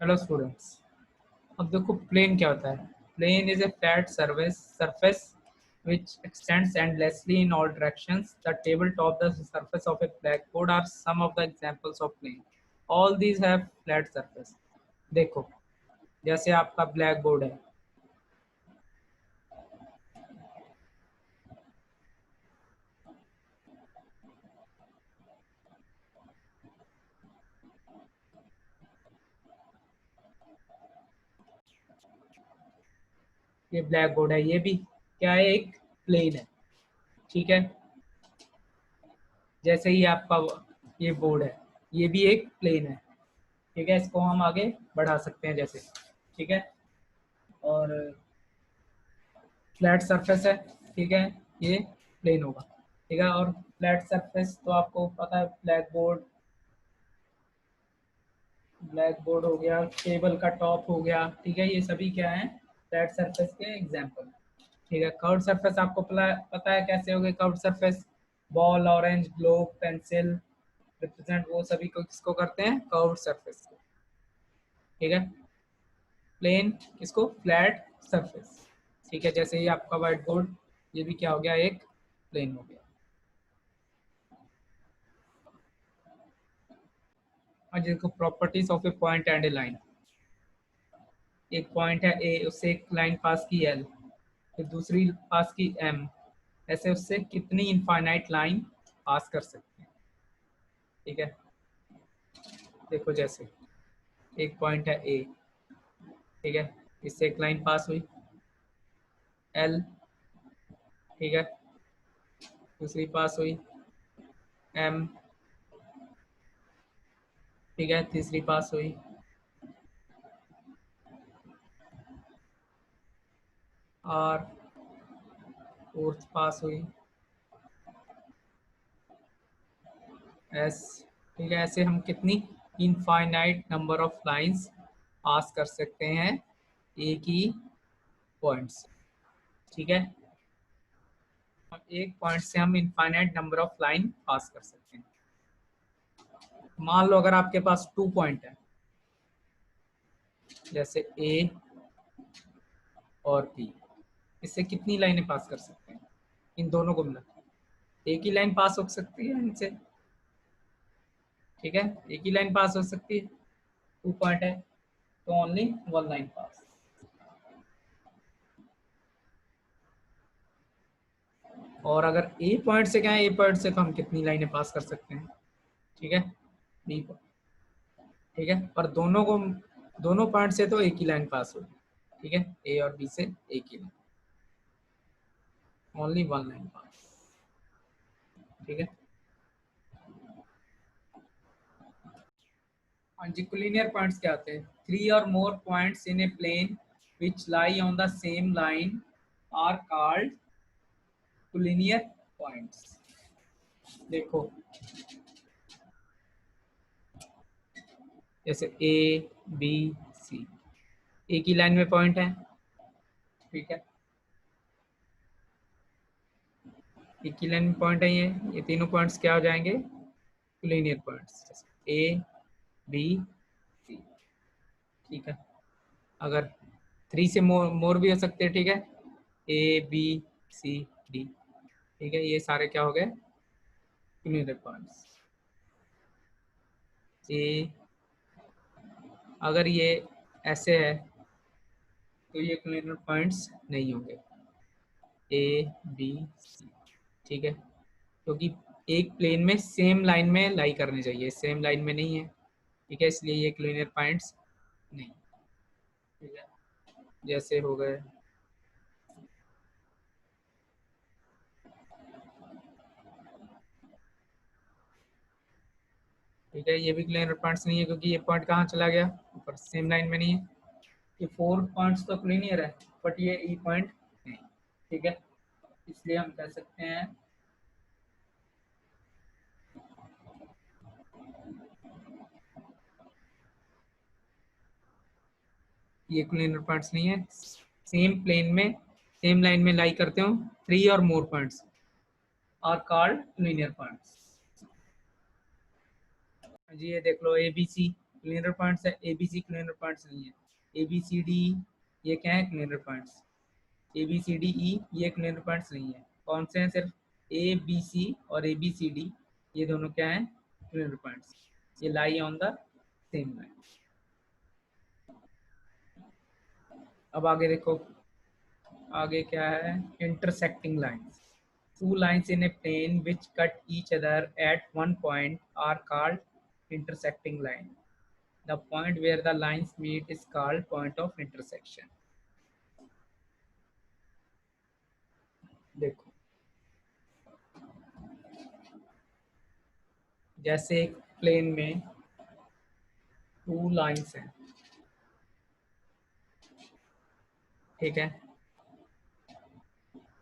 Hello students. अब देखो plane क्या होता है। Plane is a flat surface which extends endlessly in all directions. The tabletop, the surface of a blackboard are some of the examples of plane. All these have flat surface. देखो जैसे आपका black board है, ये black board है, ये भी क्या है, एक प्लेन है। ठीक है, जैसे ही आपका ये बोर्ड है, ये भी एक प्लेन है। ठीक है, इसको हम आगे बढ़ा सकते हैं जैसे। ठीक है, और फ्लैट सरफेस है। ठीक है, ये प्लेन होगा। ठीक है, और फ्लैट सरफेस तो आपको पता है, ब्लैक बोर्ड हो गया, टेबल का टॉप हो गया। ठीक है, ये सभी क्या है, फ्लैट सरफेस के एग्जांपल। ठीक है, कर्व्ड सरफेस आपको पता है कैसे हो गए curved surface. Ball, orange, globe, pencil represent वो सभी को किसको करते हैं, कर्व्ड सरफेस को। ठीक है, प्लेन किसको, फ्लैट सरफेस। ठीक है, जैसे ही आपका व्हाइट बोर्ड, ये भी क्या हो गया, एक प्लेन हो गया। और जिसको properties of A point and A line. एक पॉइंट है ए, उससे एक लाइन पास की एल, फिर दूसरी पास की एम, ऐसे उससे कितनी इनफाइनाइट लाइन पास कर सकते हैं। ठीक है, देखो जैसे एक पॉइंट है ए, ठीक है, इससे एक लाइन पास हुई एल, ठीक है, दूसरी पास हुई एम, ठीक है, तीसरी पास हुई आर, फोर्थ पास हुई एस। ठीक है, ऐसे हम कितनी infinite number of lines pass कर सकते हैं एक ही पॉइंट से। ठीक है, एक पॉइंट से हम इनफाइनाइट नंबर ऑफ लाइन पास कर सकते हैं। मान लो अगर आपके पास 2 पॉइंट है, जैसे ए और बी, इससे कितनी लाइनें पास कर सकते हैं, इन दोनों को मिला एक ही लाइन पास हो सकती है इनसे। ठीक है, एक ही लाइन पास हो सकती है, 2 पॉइंट है तो ओनली 1 लाइन पास। और अगर ए पॉइंट से क्या है, ए पॉइंट से तो हम कितनी लाइनें पास कर सकते हैं। ठीक है, बी पॉइंट। ठीक है, पर दोनों पॉइंट से तो एक ही लाइन पास होगी। ठीक है, ए और बी से एक ही लाइन, ओनली 1 लाइन पास। ठीक है, कोलिनियर पॉइंट्स क्या होते हैं, 3 or more points in a plane which lie on the same line are called collinear points. देखो जैसे ए बी सी, एक ही लाइन में पॉइंट है। ठीक है, एक ही लाइन में पॉइंट है, ये तीनों पॉइंट्स क्या हो जाएंगे, collinear points, A B C. ठीक है, अगर 3 से मोर भी हो सकते हैं। ठीक है, ए बी सी डी। ठीक है, ये सारे क्या हो गए, कोलिनियर पॉइंट्स। ए, अगर ये ऐसे है तो ये कोलिनियर पॉइंट्स नहीं होंगे, ए बी सी। ठीक है, क्योंकि एक प्लेन में सेम लाइन में लाई करनी चाहिए, सेम लाइन में नहीं है। ठीक है, इसलिए ये कोलिनियर पॉइंट्स नहीं। ठीक है, जैसे हो गए, ठीक है, ये भी कोलिनियर पॉइंट्स नहीं है क्योंकि ये पॉइंट कहाँ चला गया, ऊपर, सेम लाइन में नहीं है। ये 4 पॉइंट्स तो कोलिनियर है, बट ये ई पॉइंट नहीं। ठीक है, इसलिए हम कह सकते हैं ये कोलिनियर पॉइंट्स नहीं है। सेम प्लेन में सेम लाइन में लाई करते हो, 3 or more points are called collinear points. जी, ये देख लो A B C, collinear points है, A B C collinear points नहीं है। ए बी सी डी ये क्या है collinear points, A B C D E ये क्लिनर पॉइंट्स नहीं है। कौन से हैं, सिर्फ ए बी सी और ए बी सी डी ये दोनों क्या हैं क्लिनर पॉइंट्स, ये lie on the same line. अब आगे देखो, आगे क्या है, intersecting lines. Two lines in a plane which cut each other at one point are called intersecting line. The point where the lines meet is called point of intersection. देखो जैसे एक plane में टू लाइंस हैं, ठीक है,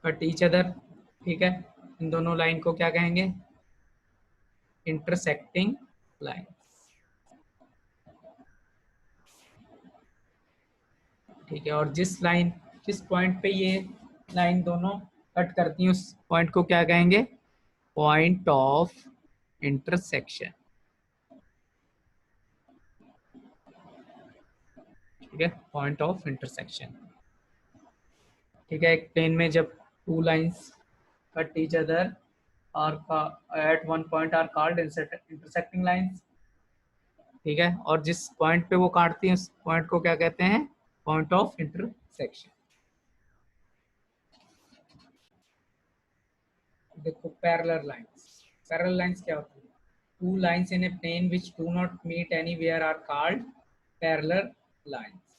cut each other, ठीक है, इन दोनों लाइन को क्या कहेंगे, इंटरसेक्टिंग लाइन, ठीक है। और जिस पॉइंट पे ये लाइन दोनों कट करती हैं उस पॉइंट को क्या कहेंगे, पॉइंट ऑफ इंटरसेक्शन, ठीक है, पॉइंट ऑफ इंटरसेक्शन, ठीक है। एक प्लेन में जब two lines cut each other are at one point are called intersecting lines, ठीक है, और जिस पॉइंट पे वो काटती हैं उस पॉइंट को क्या कहते हैं, पॉइंट ऑफ इंटरसेक्शन। देखो पैरेलल लाइंस, पैरेलल लाइंस क्या होती है, two lines in a plane which do not meet anywhere are called parallel lines.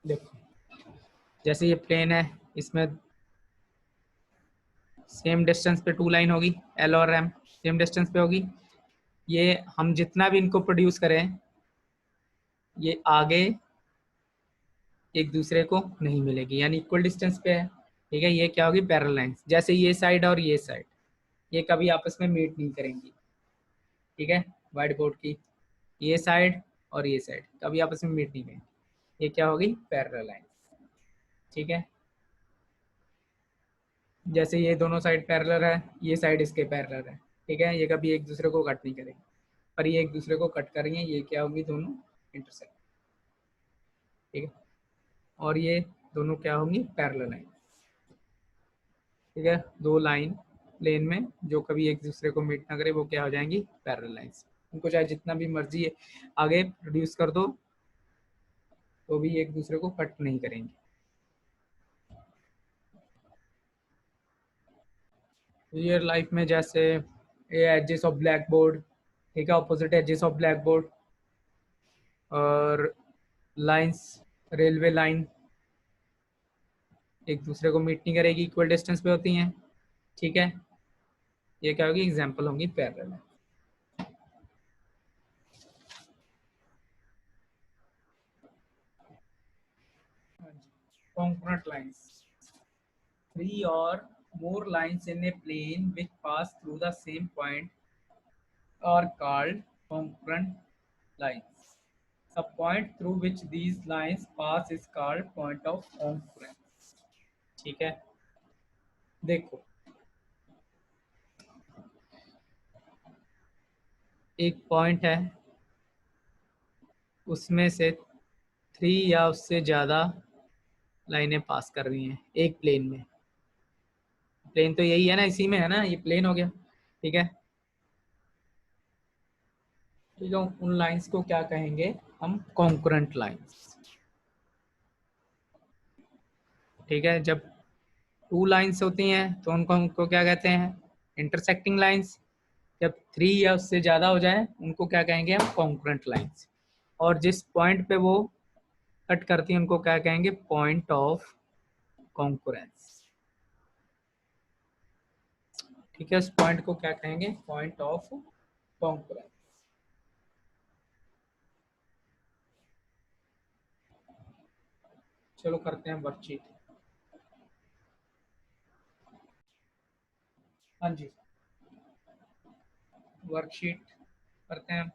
देखो जैसे ये प्लेन है, इसमें सेम डिस्टेंस पे टू लाइन होगी, एल और एम सेम डिस्टेंस पे होगी। ये हम जितना भी इनको प्रोड्यूस करें ये आगे एक दूसरे को नहीं मिलेगी, यानी इक्वल डिस्टेंस पे है, ठीक है। ये क्या होगी, पैरेलल लाइंस। जैसे ये साइड और ये साइड ये कभी आपस में मीट नहीं करेंगी, ठीक है, व्हाइट बोर्ड की ये साइड और ये साइड कभी आपस में मीट नहीं करेंगी, ये क्या होगी, पैरेलल लाइंस, ठीक है। जैसे ये दोनों साइड पैरेलल है, ये साइड इसके पैरेलल है, ठीक है, ये कभी एक दूसरे को कट नहीं करेंगे, पर ये एक दूसरे को कट करेंगे, ये क्या होगी, दोनों इंटरसेक्ट, ठीक है। और ये दोनों क्या होंगी, पैरेलल लाइन, ठीक है। दो लाइन प्लेन में जो कभी एक दूसरे को मीट ना करे वो क्या हो जाएंगी, पैरेलल लाइंस। उनको चाहे जितना भी मर्जी है आगे प्रोड्यूस कर दो तो भी एक दूसरे को कट नहीं करेंगे। रियल लाइफ में जैसे ये एजेस ऑफ ब्लैक बोर्ड, ठीक है, opposite edges of black board और लाइंस, रेलवे लाइन एक दूसरे को मीट नहीं करेगी, इक्वल डिस्टेंस पे होती हैं, ठीक है। ये क्या होगी, एग्जांपल होंगी parallel. Congruent lines, three or more lines in a plane which pass through the same point are called congruent lines. The point through which these lines pass is called point of congruence, ठीक है। देखो एक point है, उसमें से three या उससे ज़्यादा लाइनें पास कर रही हैं एक प्लेन में। प्लेन तो यही है ना, इसी में है ना, ये प्लेन हो गया, ठीक है। ठीक है, उन लाइंस को क्या कहेंगे हम, कॉन्करेंट लाइंस, ठीक है। जब टू लाइंस होती हैं तो उनको क्या कहते हैं, इंटरसेक्टिंग लाइंस। जब थ्री या उससे ज़्यादा हो जाए उनको क्या कहेंगे हम, कॉन्करेंट लाइंस। और जिस पॉइंट पे वो कट करती हैं उनको क्या कहेंगे, पॉइंट ऑफ कॉन्करेंस, ठीक है। उस पॉइंट को क्या कहेंगे, पॉइंट ऑफ कॉन्करेंस। चलो करते हैं वर्कशीट। हाँ जी, वर्कशीट करते हैं।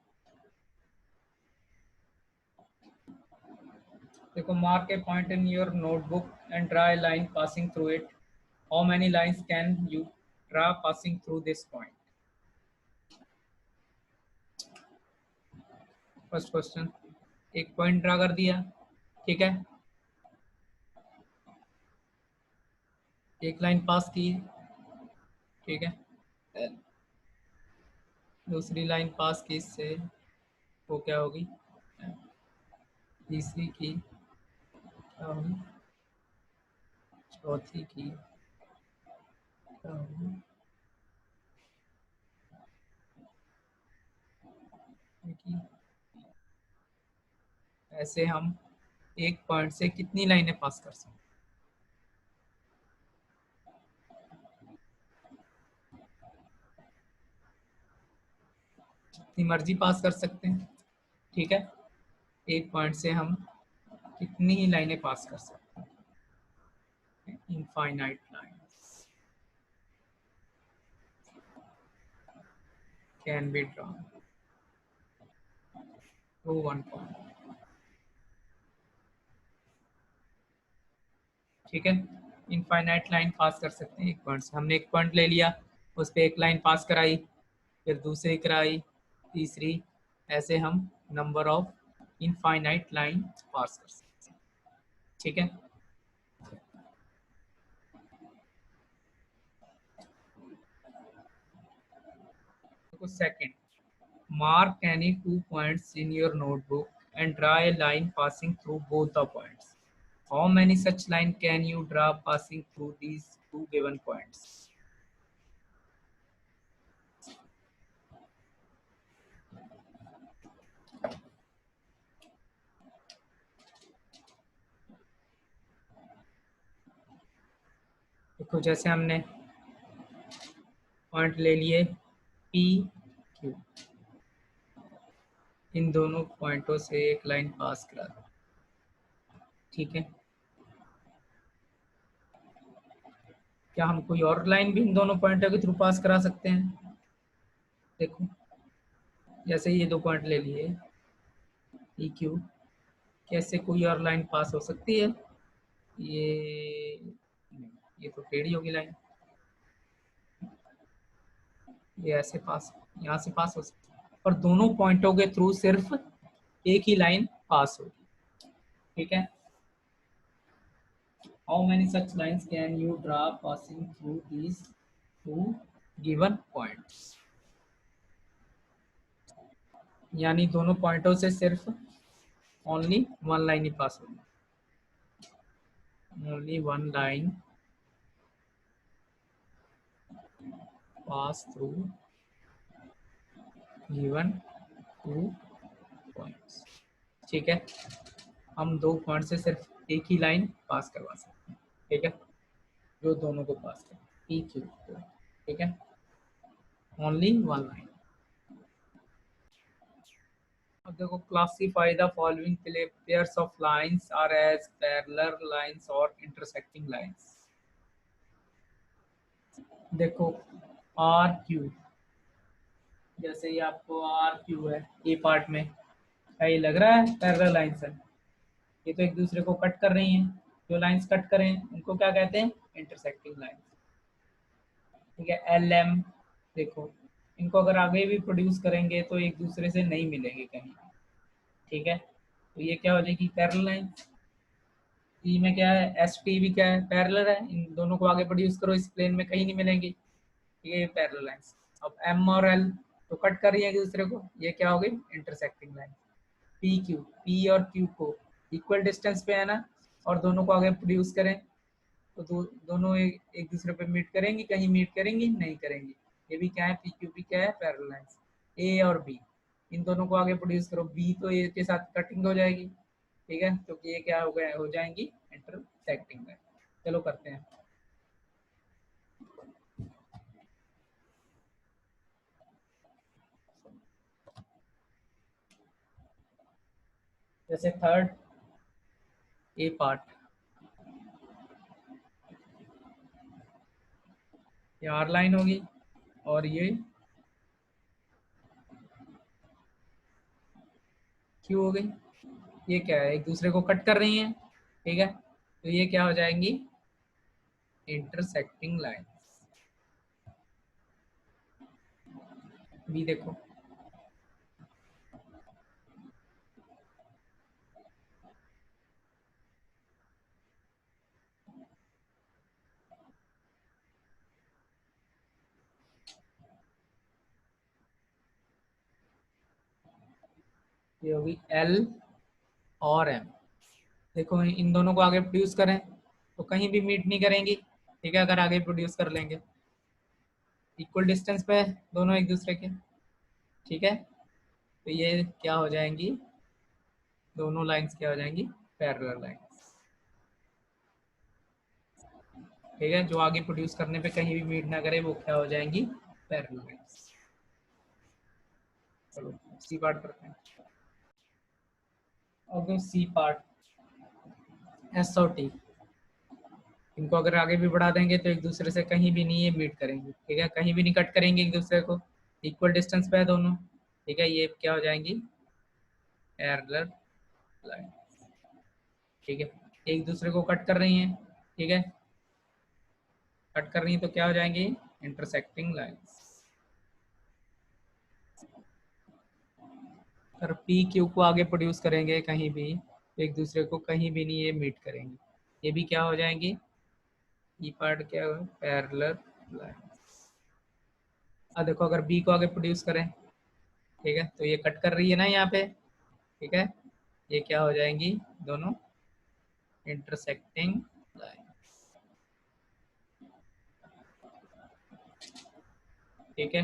देखो, mark A point in your notebook and draw a line passing through it. How many lines can you draw passing through this point. First question, एक पॉइंट ड्रा कर दिया, ठीक है, एक लाइन पास की, ठीक है, दूसरी लाइन पास की इससे, वो क्या होगी, तीसरी की क्या होगी, चौथी की क्या होगी, की। ऐसे हम एक पॉइंट से कितनी लाइनें पास कर सकते हैं, जितनी मर्जी पास कर सकते हैं, ठीक है, एक पॉइंट से हम कितनी ही लाइनें पास कर सकते हैं, infinite lines can be drawn through one point, ठीक है, इनफाइनाइट लाइन पास कर सकते हैं एक पॉइंट से। हमने एक पॉइंट ले लिया, उस पर एक लाइन पास कराई, फिर दूसरी कराई, तीसरी, ऐसे हम नंबर ऑफ इनफाइनाइट लाइन पास कर सकते हैं, ठीक है। देखो second, mark any 2 points in your notebook and draw a line passing through both the points. How many such line can you draw passing through these two given points? देखो जैसे हमने point ले लिए P Q, इन दोनों पॉइंटों से एक line पास करा, ठीक है, क्या हम कोई और लाइन भी इन दोनों पॉइंटों के थ्रू पास करा सकते हैं? देखो जैसे ये दो पॉइंट ले लिए P Q, कैसे कोई और लाइन पास हो सकती है? ये नहीं, ये तो टेढ़ी होगी लाइन, ये ऐसे पास, यहाँ से पास हो सकती है, और दोनों पॉइंटों के थ्रू सिर्फ एक ही लाइन पास होगी, ठीक है। How many such lines can you draw passing through these two given points? यानी दोनों पॉइंटों से सिर्फ ओनली वन लाइन ही पास होगी, only one line pass through given two points, ठीक है। हम दो पॉइंट से सिर्फ एक ही लाइन पास करवा सकते हैं, ठीक है, जो दोनों को पास करें, पी क्यू को, ठीक है, ओनली वन लाइन। अब देखो, classify the following pairs of lines are as parallel lines और इंटरसेक्टिंग लाइंस। देखो आर क्यू, जैसे ये आपको आर क्यू है ए पार्ट में, क्या ये लग रहा है पैरेलल लाइंस है? ये तो एक दूसरे को कट कर रही हैं, जो लाइंस कट करें उनको क्या कहते हैं? इंटरसेक्टिंग लाइंस, ठीक है। एल एम, देखो इनको अगर आगे भी प्रोड्यूस करेंगे तो एक दूसरे से नहीं मिलेंगे कहीं, ठीक है, तो ये क्या हो जाएगी? Parallel line. ई में क्या है? एस टी भी क्या है? पैरेलल है, इन दोनों को आगे प्रोड्यूस करो, इस प्लेन में कहीं नहीं मिलेंगी, ये पैरेलल लाइंस। अब एम और एल तो कट कर रही है एक दूसरे को, ये क्या हो गई? Intersecting line. P Q, P और क्यू को इक्वल डिस्टेंस पे है ना, और दोनों को आगे प्रोड्यूस करें तो दोनों एक दूसरे पे मीट करेंगी? कहीं मीट करेंगी? नहीं करेंगी। ये भी क्या है? पी क्यू भी क्या है? Parallel lines. ए और बी, इन दोनों को आगे प्रोड्यूस करो, बी तो ए के साथ कटिंग हो जाएगी, ठीक है, तो ये क्या हो गया? हो जाएंगी इंटरसेक्टिंग लाइन। चलो करते हैं। जैसे थर्ड ए पार्ट, ये आर लाइन होगी और ये क्यू हो गई, ये क्या है? एक दूसरे को कट कर रही हैं, ठीक है, तो ये क्या हो जाएंगी? Intersecting line. बी देखो, ये होगी एल और एम। देखो इन दोनों को आगे प्रोड्यूस करें तो कहीं भी मीट नहीं करेंगी, ठीक है, अगर आगे प्रोड्यूस कर लेंगे। इक्वल डिस्टेंस पे दोनों एक दूसरे के, ठीक है। तो ये क्या हो जाएंगी, दोनों लाइंस क्या हो जाएंगी, पैरेलल लाइंस, ठीक है। जो आगे प्रोड्यूस करने पे कहीं भी मीट ना करे वो क्या हो जाएंगी, पैरेलल लाइंस। चलो सी पार्ट करते हैं। और सी पार्ट, एस और टी, इनको अगर आगे भी बढ़ा देंगे तो एक दूसरे से कहीं भी नहीं ये मीट करेंगे, ठीक है, कहीं भी नहीं कट करेंगे एक दूसरे को, इक्वल डिस्टेंस पे है दोनों, ठीक है। ये क्या हो जाएंगी, पैरेलल लाइन, ठीक है। एक दूसरे को कट कर रही हैं, ठीक है, कट कर रही हैं तो क्या हो जाएंगी, इंटरसेक्टिंग लाइंस। अगर पी क्यू को आगे प्रोड्यूस करेंगे कहीं भी, एक दूसरे को कहीं भी नहीं ये मीट करेंगे, ये भी क्या हो जाएंगी, ई पार्ट क्या हो, पैरेलल लाइंस। अब देखो अगर बी को आगे प्रोड्यूस करें, ठीक है, तो ये कट कर रही है ना यहाँ पे, ठीक है, ये क्या हो जाएंगी, दोनों इंटरसेक्टिंग लाइन, ठीक है।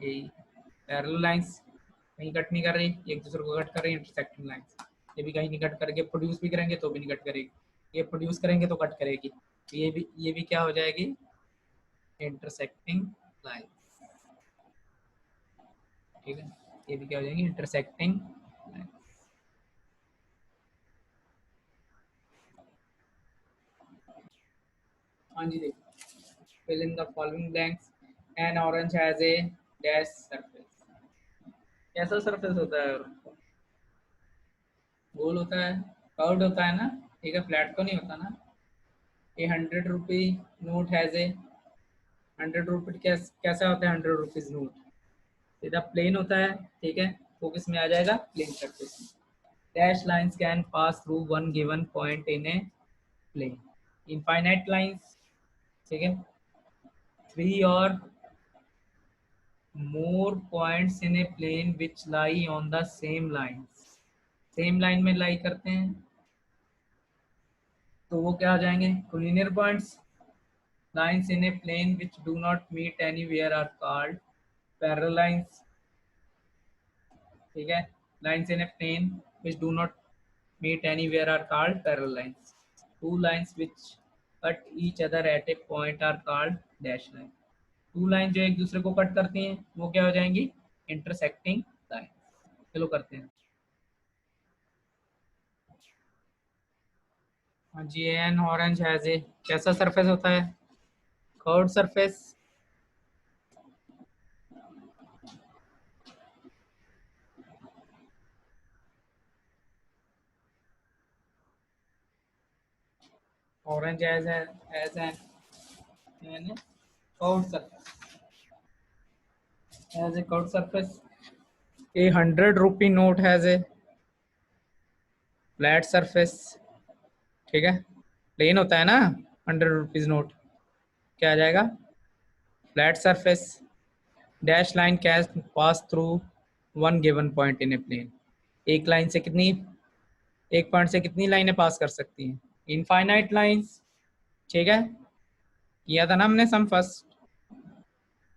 ये पैरेलल लाइंस कहीं कट नहीं कर रही, एक दूसरे को कट कर रही, इंटरसेक्टिंग लाइंस। ये भी कहीं नहीं कट करके प्रोड्यूस भी करेंगे तो भी नहीं कट करेगी, ये प्रोड्यूस करेंगे तो कट करेगी, तो ये भी क्या हो जाएगी, इंटरसेक्टिंग लाइन, ठीक है। ये भी क्या हो जाएगी, इंटरसेक्टिंग लाइन। हाँ जी देखो, fill in the following blanks. An orange has a dash surface. कैसा सरफेस होता है, गोल होता है, कर्व्ड होता है ना, ठीक है, फ्लैट तो नहीं होता ना। ए 100 रुपी नोट हैज ए, 100 रुपी कैसा होता है, 100 रुपीज नोट सीधा प्लेन होता है, ठीक है, फोकस में आ जाएगा प्लेन सरफेस में। Dash lines can pass through one given point in a plane, infinite lines, ठीक है, 3 or more points in a plane which lie on the same lines, same line में लाई करते हैं तो वो क्या हो जाएंगे, collinear points. Lines in a plane which do not meet anywhere are called parallel lines, ठीक है। Lines in a plane which do not meet anywhere are called parallel lines. Two lines which cut each other at a point are called dash line. Two line जो एक दूसरे को cut करती हैं वो क्या हो जाएंगी, इंटरसेक्टिंग लाइन। चलो करते हैं। हाँ जी, एन ऑरेंज हैज ए, कैसा सरफेस होता है, curved surface, orange as an curved surface, as a curved surface. A 100 rupee note has a flat surface, ठीक है, प्लेन होता है ना 100 रुपीज नोट, क्या आ जाएगा, flat surface. Dash line can pass through one given point in a plane, एक line से कितनी, एक पॉइंट से कितनी लाइनें पास कर सकती हैं, इनफाइनाइट लाइंस, ठीक है, किया था ना हमने सम फर्स्ट,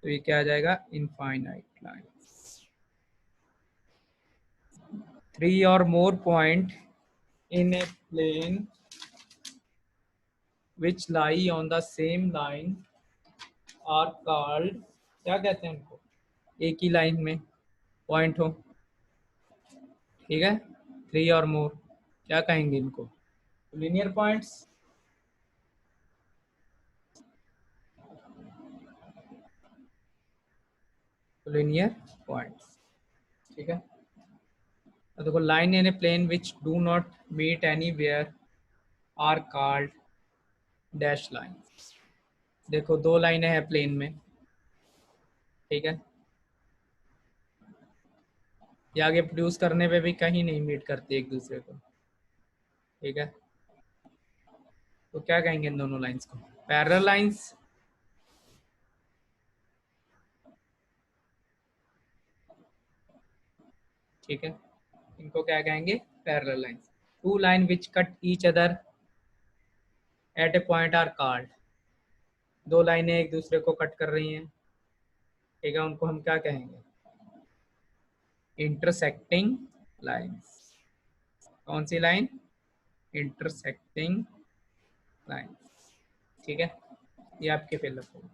तो ये क्या आ जाएगा, infinite lines. 3 or more point in a plane which lie on the same line are called, क्या कहते हैं उनको, एक ही लाइन में पॉइंट हो, ठीक है, 3 or more, क्या कहेंगे इनको, लीनियर पॉइंट्स, लीनियर पॉइंट्स, ठीक है। तो देखो line in a plane which do not meet anywhere are called dash line. देखो दो लाइनें हैं प्लेन में, ठीक है, ये आगे प्रोड्यूस करने पे भी कहीं नहीं मीट करती एक दूसरे को, ठीक है, तो क्या कहेंगे इन दोनों लाइंस को, पैरेलल लाइंस। ठीक है, इनको क्या कहेंगे, parallel lines. Two line which cut each other at a point are called. दो लाइनें एक दूसरे को कट कर रही हैं, ठीक है, उनको हम क्या कहेंगे, इंटरसेक्टिंग लाइंस। कौन सी लाइन, इंटरसेक्टिंग लाइंस। ठीक है, ये आपके फिल अप होगा।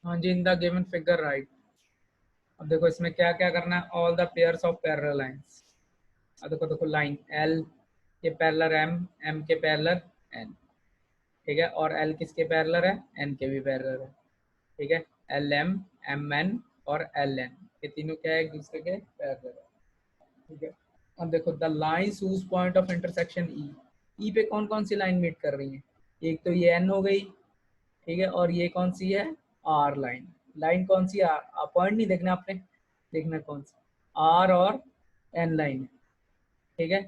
हाँ जी, in the given figure right. अब देखो इसमें क्या क्या करना है, all the pairs of parallel lines. अब देखो देखो लाइन एल के पैरेलल एम, एम के पैरेलल एन, ठीक है, और एल किसके पैरेलल है, एन के भी पैरेलल है, ठीक है, एल एम एन और एल एन, ये तीनों क्या है, एक दूसरे के पैरेलल है, ठीक है। अब देखो the lines whose point of intersection E, E पे कौन कौन सी लाइन मीट कर रही है, एक तो ये एन हो गई, ठीक है, और ये कौन सी है, आर लाइन। लाइन कौन सी, आर, पॉइंट नहीं देखना आपने, देखना कौन सी, आर और एन लाइन, ठीक है।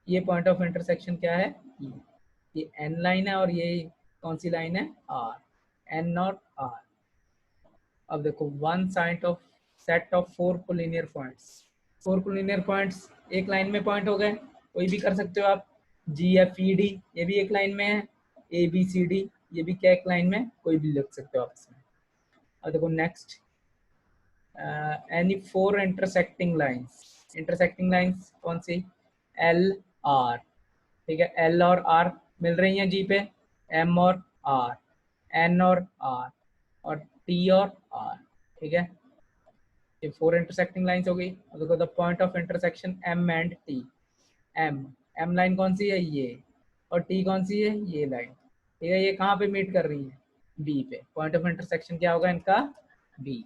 ये पॉइंट ऑफ इंटरसेक्शन क्या है, E। ये एन लाइन है और ये कौन सी लाइन है, आर, एन और आर। अब देखो one side of set of four collinear points, four collinear points एक लाइन में पॉइंट हो गए, कोई भी कर सकते हो आप, जी एफ ई डी ये भी एक लाइन में है, ए बी सी डी ये भी क्या एक लाइन में, कोई भी लिख सकते हो आप इसमें। अब देखो next, any four intersecting lines, intersecting lines कौन सी, एल आर, ठीक है, एल और आर मिल रही हैं जी पे, एम और आर, एन और टी और आर, ठीक है, ये फोर इंटरसेक्टिंग लाइंस हो गई। अब देखो the point of intersection M and T, M, M line कौन सी है, ये, और टी कौन सी है, ये लाइन, ठीक है, ये कहाँ पे मीट कर रही है, बी पे, पॉइंट ऑफ इंटरसेक्शन क्या होगा इनका, बी,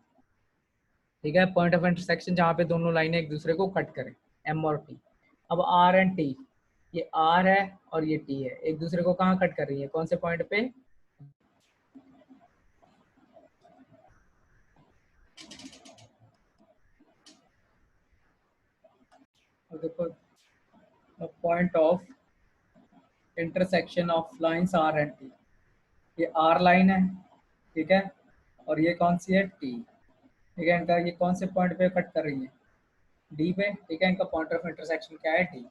ठीक है, पॉइंट ऑफ इंटरसेक्शन जहाँ पे दोनों लाइनें एक दूसरे को कट करें, एम और टी। अब आर एंड टी, ये आर है और ये टी है, एक दूसरे को कहाँ कट कर रही है, कौन से पॉइंट पे, देखो point of intersection of lines are and T, ये आर लाइन है, ठीक है, और ये कौन सी है, टी, ठीक है, इनका ये कौन से पॉइंट पे कट कर रही है, डी पे, ठीक है, इनका पॉइंट ऑफ इंटरसेक्शन क्या है, डी।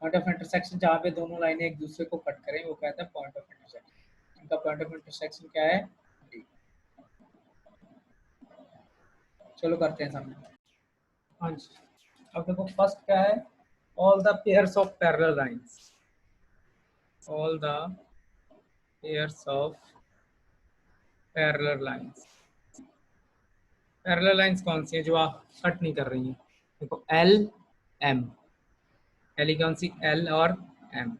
पॉइंट ऑफ इंटरसेक्शन जहाँ पे दोनों लाइनें एक दूसरे को कट करें वो कहता है पॉइंट ऑफ इंटरसेक्शन, इनका पॉइंट ऑफ इंटरसेक्शन क्या है, डी। चलो करते हैं सामने। हाँ जी, अब देखो फर्स्ट क्या है, all the pairs of parallel lines, all the pairs of parallel lines. Parallel lines कौन सी है जो आप कट नहीं कर रही हैं, देखो एल एम, एल कौन सी, एल और एम,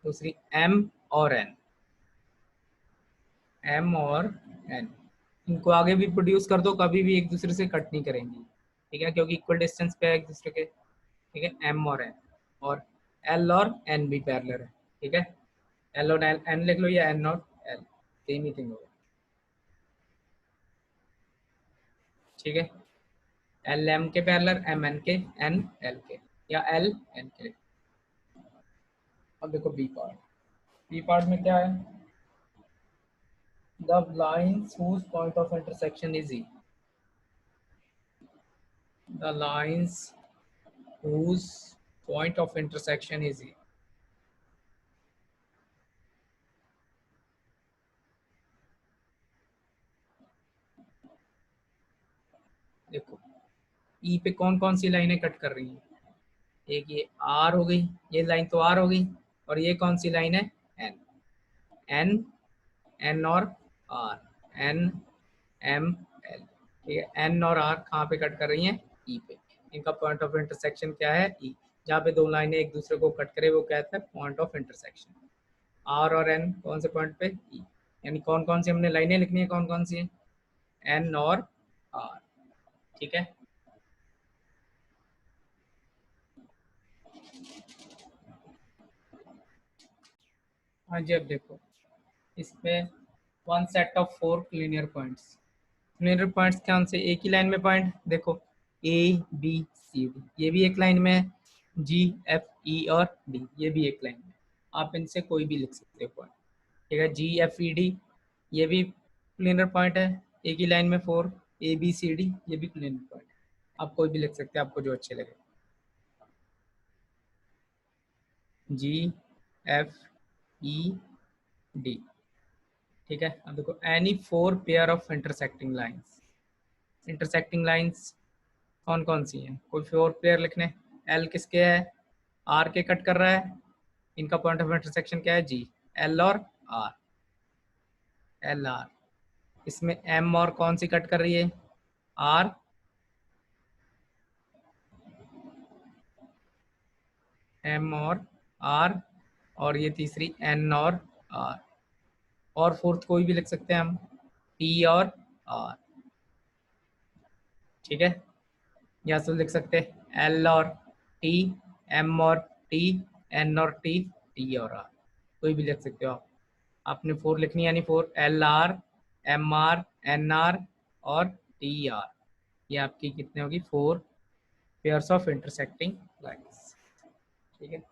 दूसरी एम और एन, एम और एन, इनको आगे भी प्रोड्यूस कर दो कभी भी एक दूसरे से कट नहीं करेंगी, ठीक है, क्योंकि इक्वल डिस्टेंस पे है एक दूसरे के, ठीक है, एम और एन, और एल और एन भी पैरेलल है, ठीक है, एल और एन लिख लो या एन और एल, सेम ही थिंग होगा, ठीक है, एल एम के पैरेलल, एम एन के, एन एल के, या एल एन के। अब देखो बी पार्ट, बी पार्ट में क्या है, the lines whose point of intersection is E, the lines whose point of intersection is E। देखो ई पे कौन कौन सी लाइनें कट कर रही हैं, एक ये आर हो गई, ये लाइन तो आर हो गई, और ये कौन सी लाइन है, एन, एन, एन और आर, एन एम एल, ठीक है, एन और आर कहाँ पे कट कर रही हैं, ई पे, इनका पॉइंट ऑफ इंटरसेक्शन क्या है, ई, जहाँ पे दो लाइनें एक दूसरे को कट करे वो कहता है पॉइंट ऑफ इंटरसेक्शन। आर और एन कौन से पॉइंट पे, ई, यानी कौन कौन सी हमने लाइनें लिखनी है, कौन कौन सी है, एन और आर, ठीक है। हाँ जी, अब देखो इसमें one set of four linear points, linear points कौन से, एक ही लाइन में पॉइंट, देखो ए बी सी डी ये भी एक लाइन में है, जी एफ ई और डी ये भी एक लाइन में, आप इनसे कोई भी लिख सकते हो पॉइंट, ठीक है, जी एफ ई डी ये भी प्लेनर पॉइंट है, एक ही लाइन में 4 ABCD, ये भी प्लेनर पॉइंट है। आप कोई भी लिख सकते हैं, आपको जो अच्छे लगे। GFED, ठीक है। अब देखो, any 4 pair of intersecting lines. Intersecting lines कौन कौन सी हैं? कोई 4 पेयर लिखने। L किसके है? R के कट कर रहा है। इनका पॉइंट ऑफ इंटरसेक्शन क्या है? G। L और R, LR। इसमें M और कौन सी कट कर रही है? R, M और R, और ये तीसरी N और R। और फोर्थ कोई भी लिख सकते हैं हम, T और R, ठीक है। या तो लिख सकते हैं L और T, M और T, N और T, T और R, कोई भी लिख सकते हो आप। आपने 4 लिखनी है, यानी 4 LR, MR, NR और TR। ये आपकी कितने होगी? 4 पेयर्स ऑफ इंटरसेक्टिंग लाइंस, ठीक है।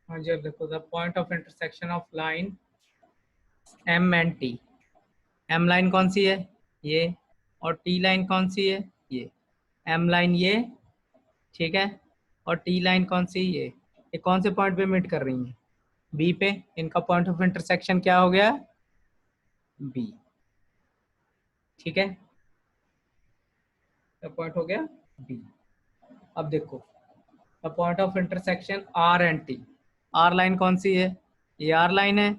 हाँ जी, अब देखो, the point of intersection of line M and T। M line कौन सी है? ये। और T लाइन कौन सी है? ये। M लाइन ये, ठीक है। और T लाइन कौन सी? ये कौन से पॉइंट पे मीट कर रही हैं? B पे। इनका पॉइंट ऑफ इंटरसेक्शन क्या हो गया? B, ठीक है। क्या पॉइंट हो गया? B। अब देखो, the point of intersection R and T। R line कौन सी है? ये R लाइन है।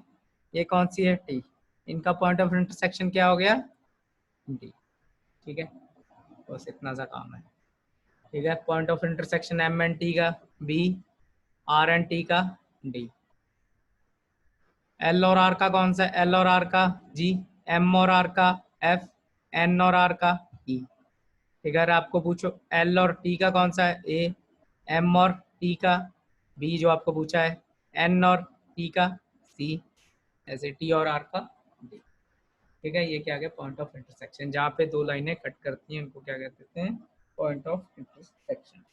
ये कौन सी है? T। इनका पॉइंट ऑफ इंटरसेक्शन क्या हो गया? D, ठीक है। बस इतना सा काम है, ठीक है। Point of intersection M and T का B, R एंड T का D। L और R का कौन सा? L और R का G, M और R का F, N और R का E। अगर आपको पूछो L और T का कौन सा है? A, M और T का B जो आपको पूछा है, N और T का C, ऐसे T और R का D, ठीक है। ये क्या गया? Point of intersection. जहाँ पे दो लाइनें कट करती हैं उनको क्या कहते हैं? Point of intersection.